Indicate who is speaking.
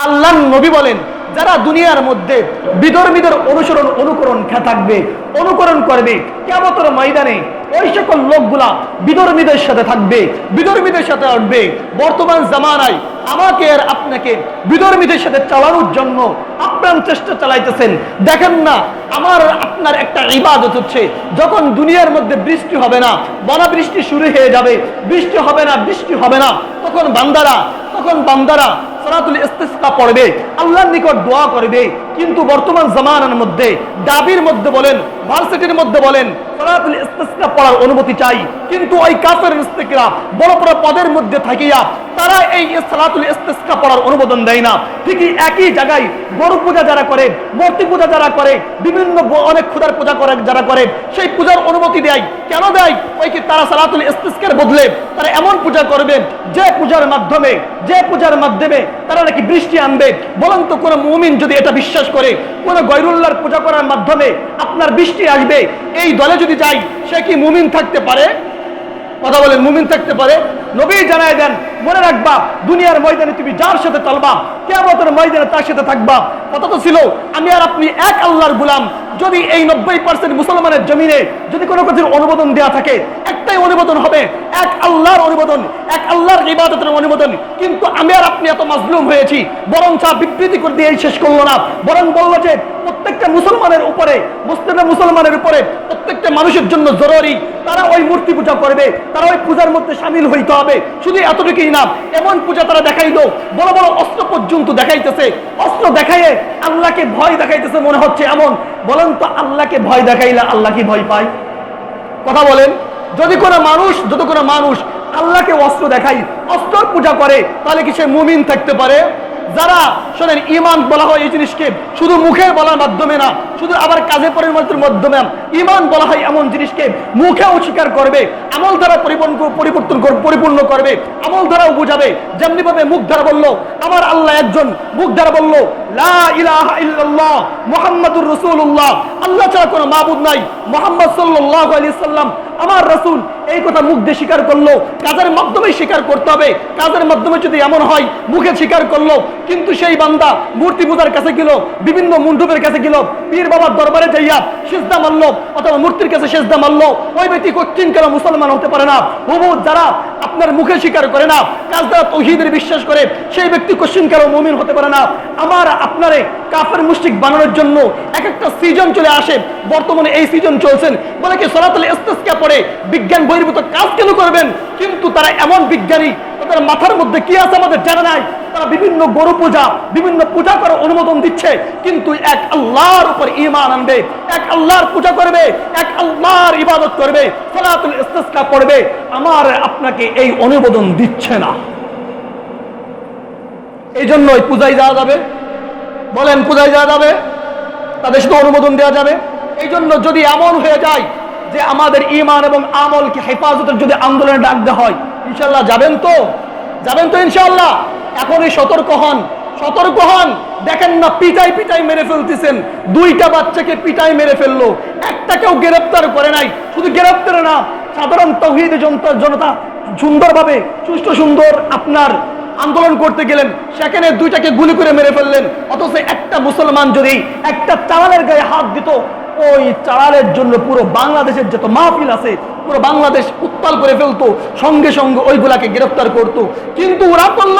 Speaker 1: আল্লাহর নবী বলেন, যারা দুনিয়ার মধ্যে বিধর্মীদের অনুকরণ থাকবে, অনুকরণ করবে, কিয়ামতের ময়দানে ওই সকল লোকগুলা বিধর্মীদের সাথে থাকবে, বিধর্মীদের সাথে উঠবে। বর্তমান জামানায় আমাকে আর আপনাকে বিধর্মীদের সাথে চালানোর জন্য আপ্রাণ চেষ্টা চালাইতেছেন। দেখেন না, আমার আপনার একটা ইবাদত হচ্ছে, যখন দুনিয়ার মধ্যে বৃষ্টি হবে না, বনা বৃষ্টি শুরু হয়ে যাবে, বৃষ্টি হবে না, বৃষ্টি হবে না, তখন বান্দারা সালাতুল ইস্তিসকা পড়বে, আল্লাহর নিকট দোয়া করবে। কিন্তু বর্তমান জামানার মধ্যে দাবির মধ্যে বলেন, ভার্সিটির মধ্যে বলেন, সালাতুল ইস্তিসকা পড়ার অনুমতি চাই, কিন্তু ওই কাফের মুশরিকরা বড় বড় পদের মধ্যে থাকিয়া তারা এই সালাতুল ইস্তিসকা পড়ার অনুমোদন দেয় না। ঠিকই একই জায়গায় গরু পূজা যারা করে, মূর্তি পূজা যারা করে, বিভিন্ন অনেক খোদার পূজা করে যারা করে, সেই পূজার অনুমতি দেয়। কেন দেয়? ওই কি তারা সালাতুল ইস্তিসকার বদলে তারা এমন পূজা করবে যে পূজার মাধ্যমে তারা নাকি বৃষ্টি আনবে। বলেন তো, কোন মুমিন যদি এটা বিশ্বাস করে কোন গয়রুল্লাহর পূজা করার মাধ্যমে আপনার বৃষ্টি আসবে, এই দলে যদি যায়, সে কি মুমিন থাকতে পারে? কথা বলেন, মুমিন থাকতে পারে? নবী জানায় দেন, মনে রাখবা, দুনিয়ার ময়দানে তুমি যার সাথে চলবা, কিয়ামতের ময়দানে তার সাথে থাকবা। কথা তো ছিল আমি আর আপনি এক আল্লাহর গোলাম। যদি এই 90% মুসলমানের জমিনে যদি কোনো কিছুর অনুমোদন দেওয়া থাকে, একটাই অনুমোদন হবে, এক আল্লাহর অনুমোদন, এক আল্লাহর ইবাদতের অনুমোদন। কিন্তু আমি আর আপনি এত মাজলুম হয়েছি, বরং চা বিবৃতি করে দিয়ে শেষ করলো না, বরং বললো যে প্রত্যেকটা মুসলমানের উপরে, মুসলমানের উপরে প্রত্যেকটা মানুষের জন্য জরুরি, তারা ওই মূর্তি পূজা করবে, তারা ওই পূজার মধ্যে শামিল হইতে হবে। শুধু এতটুকুই না, এমন পূজা তারা দেখাইলো, বড় বড় অস্ত্র পর্যন্ত দেখাইতেছে, অস্ত্র দেখাইয়ে আল্লাহকে ভয় দেখাইতেছে মনে হচ্ছে এমন। বলেন তো, আল্লাহকে ভয় দেখাইলে আল্লাহ কি ভয় পায়? কথা বলেন, যদি কোনো মানুষ আল্লাহকে অস্ত্র দেখাই, অস্ত্র পূজা করে, তাহলে কি সে মুমিন থাকতে পারে? যারা শোনেন, ঈমান বলা হয় এই জিনিসকে শুধু মুখে বলার মাধ্যমে না, শুধু আবার কাজে পরিণতির মাধ্যমে। ঈমান বলা হয় এমন জিনিসকে মুখেও স্বীকার করবে, আমল দ্বারা পরিপূর্ণ করবে, আমল দ্বারাও বুঝাবে। যেমনি ভাবে মুখ দ্বারা বললো আমার আল্লাহ একজন, মুখ দ্বারা বললো লা ইলাহা ইল্লাল্লাহ মুহাম্মাদুর রাসূলুল্লাহ, আল্লাহ ছাড়া কোনো মাবুদ নাই, মুহাম্মদ সাল্লাল্লাহু আলাইহি সাল্লাম আমার রাসূল, এই কথা মুখ দিয়ে স্বীকার করলো, কাজের মাধ্যমে স্বীকার করতে হবে। কাজের মাধ্যমে যদি এমন হয় মুখে স্বীকার করলো, কিন্তু সেই বান্দা মূর্তি পূজার কাছে গেল, বিভিন্ন মণ্ডপের কাছে গেল, পীর বাবার দরবারে যাইয়া সিজদা মারলো অথবা মূর্তির কাছে সিজদা মারলো, ওই ব্যক্তি কোশ্চিন কেন মুসলমান হতে পারে না? যারা আপনার মুখে স্বীকার করে না, কাজ দ্বারা তাওহীদের বিশ্বাস করে, সেই ব্যক্তি কোশ্চিন কেন মুমিন হতে পারে না? আমার আপনারে কাফের মুশরিক বানানোর জন্য এক একটা সিজন চলে আসে। বর্তমানে এই সিজন চলছেন, বলে কি সালাতুল ইস্তিসকা পড়ে বিজ্ঞান বহির্ভূত কাজ কেন করবেন? কিন্তু তারা এমন বিজ্ঞানী, তাদের মাথার মধ্যে কি আছে আমাদের জানা নাই। তারা বিভিন্ন গরু পূজা, বিভিন্ন পূজা করার অনুমোদন দিচ্ছে, কিন্তু এক আল্লাহর উপর ঈমান আনবে, এক আল্লাহর পূজা করবে, এক আল্লাহর ইবাদত করবে, সালাতুল ইস্তিসকা পড়বে, আমার আপনাকে এই অনুমোদন দিচ্ছে না। এই জন্য ওই পূজায় যাওয়া যাবে? বলেন, পূজায় যাওয়া যাবে? তাদের শুধু অনুমোদন দেওয়া যাবে? এই জন্য যদি এমন হয়ে যায় যে আমাদের ঈমান এবং আমলকে হেফাজতের যদি আন্দোলনে ডাক দেওয়া হয়, ইনশাআল্লাহ যাবেন তো? যাবেন তো ইনশাআল্লাহ? এখনই সতর্ক হন। দেখেন না, পিটাই মেরে ফেলতেছেন। 2টা বাচ্চাকে পিটাই মেরে ফেললো, একটাকেও গ্রেফতার করে নাই। শুধু গ্রেফতার না, সাধারণ তাওহীদ জনতা সুন্দরভাবে সুন্দর আপনার আন্দোলন করতে গেলেন, সেখানে 2টাকে গুলি করে মেরে ফেললেন। অথচ একটা মুসলমান যদি একটা চালালের গায়ে হাত দিত, ওই চালালের জন্য পুরো বাংলাদেশের যত মাহফিল আছে, পুরো বাংলাদেশ উত্তাল করে ফেলতো, সঙ্গে সঙ্গে ওইগুলাকে গ্রেফতার করতো। কিন্তু ওরা করলো